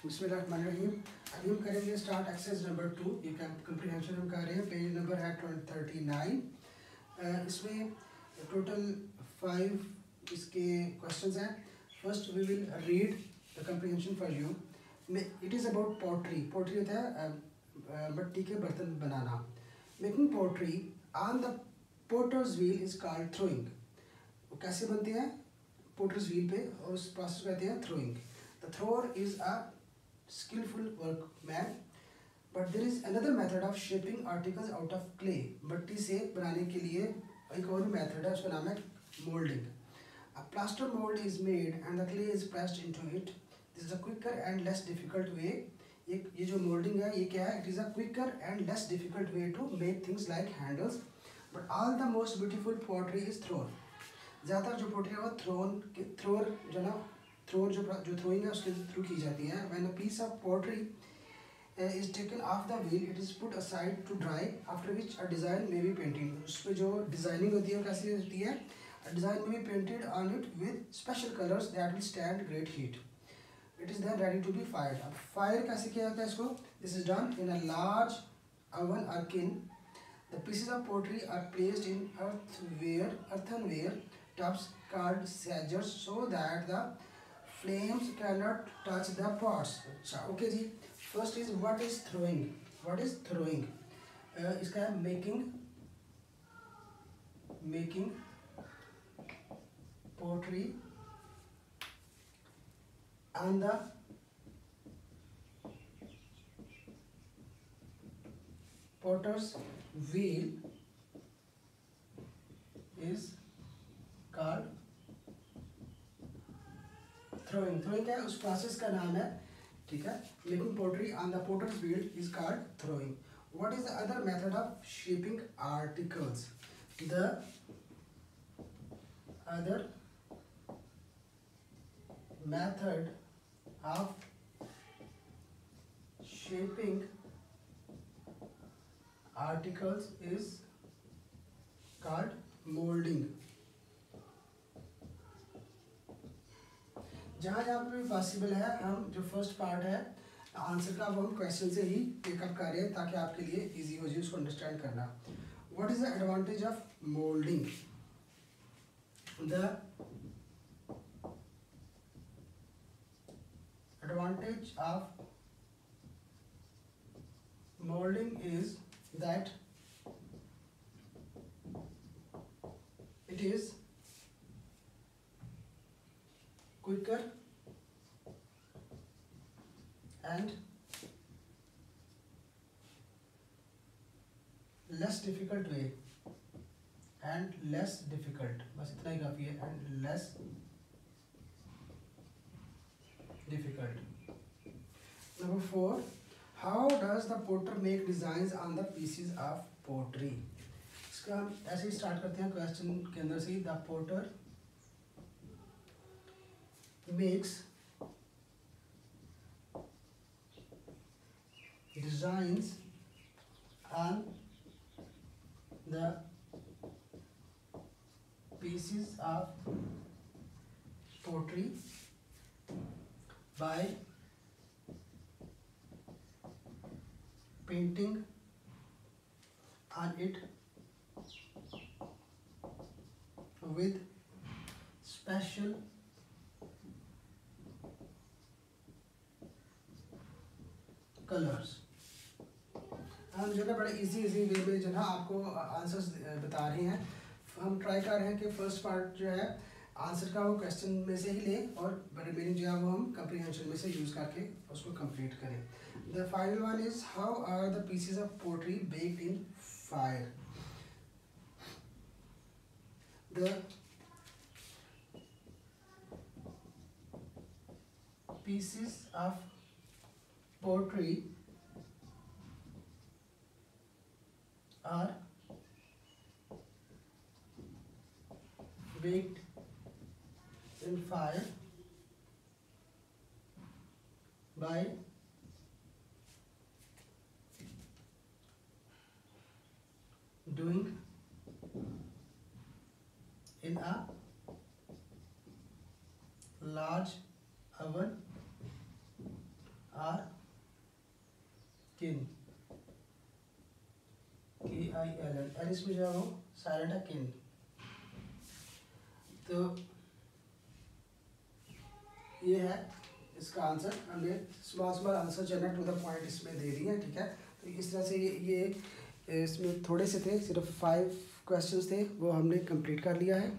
बिस्मिल्लाहिर्रहमानिर्रहीम। अभी हम करेंगे स्टार्ट एक्सरसाइज नंबर 2। ये कंप्रीहेंशन हम कर रहे हैं। पेज नंबर है 39। इसमें टोटल 5 इसके क्वेश्चंस हैं। First we will read the comprehension for you. It is about pottery. Pottery होता है मिट्टी के बर्तन बनाना। Making pottery on the potter's wheel is called throwing. वो कैसे बनते हैं? पोटर्स व्हील पे, और उस प्रोसेस को कहते हैं throwing. The thrower is a skillful workman, but there is another method of shaping articles out of clay. मट्टी से बनाने के लिए एक और मेथड है, उसका नाम है molding. A plaster mold is made and the clay is pressed into it. This is a quicker and less difficult way. ये जो molding है ये क्या है? It is a quicker and less difficult way to make things like handles. But all the most beautiful pottery is thrown. ज़्यादातर जो पोटरी है वो थ्रोअर जो ना जो थ्रोइंग है उसके थ्रू की जाती है। When a piece of pottery is taken off the wheel it is put aside to dry after which a design may be painting. उस पर जो डिज़ाइनिंग होती है कैसी होती है? Design may be painted on it with special colours that will stand great heat. It is then ready to be fired. अब fire कैसे किया जाता है इसको? This is done in a large oven or kiln. The pieces of pottery are placed in earthenware tubs called sagers so that the flames cannot touch the pots. अच्छा okay जी। First is what is throwing. What is throwing? इसका है making pottery on the potter's wheel is called throwing. throwing क्या है? उस process का नाम है, ठीक है। Making pottery on the potter's wheel is called throwing. What is the other method of shaping articles? The other method of shaping articles is called molding. जहाँ जहाँ पे भी पॉसिबल है हम जो फर्स्ट पार्ट है आंसर का वो हम क्वेश्चन से ही पिकअप कर रहे हैं ताकि आपके लिए इजी हो जाए उसको अंडरस्टैंड करना। What is the advantage of moulding? The advantage of molding is that it is quicker and less difficult way and less difficult, बस इतना ही काफी है, and less difficult. Number 4, how does the potter make designs on the pieces of pottery? इसका हम ऐसे ही start करते हैं question के अंदर से। The potter makes designs on the pieces of pottery by painting on it with special colors. हम जो है बड़े इजी वे में जो है आपको आंसर्स बता रहे हैं। हम ट्राई कर रहे हैं कि फर्स्ट पार्ट जो है आंसर का वो क्वेश्चन में से ही लें और रिमेनिंग जो है वो हम कंप्रीहेंशन में से यूज़ करके उसको कंप्लीट करें। The final one is how are the pieces of pottery baked in fire? The pieces of pottery are baked in fire by doing in a large oven or kiln, KILN, L इसमें जो है वो silent है, किन। तो ये है इसका आंसर, हमने small answer generate to the point इसमें दे दिए हैं, ठीक है। तो इस तरह से ये इसमें थोड़े से थे, सिर्फ 5 क्वेश्चंस थे, वो हमने कंप्लीट कर लिया है।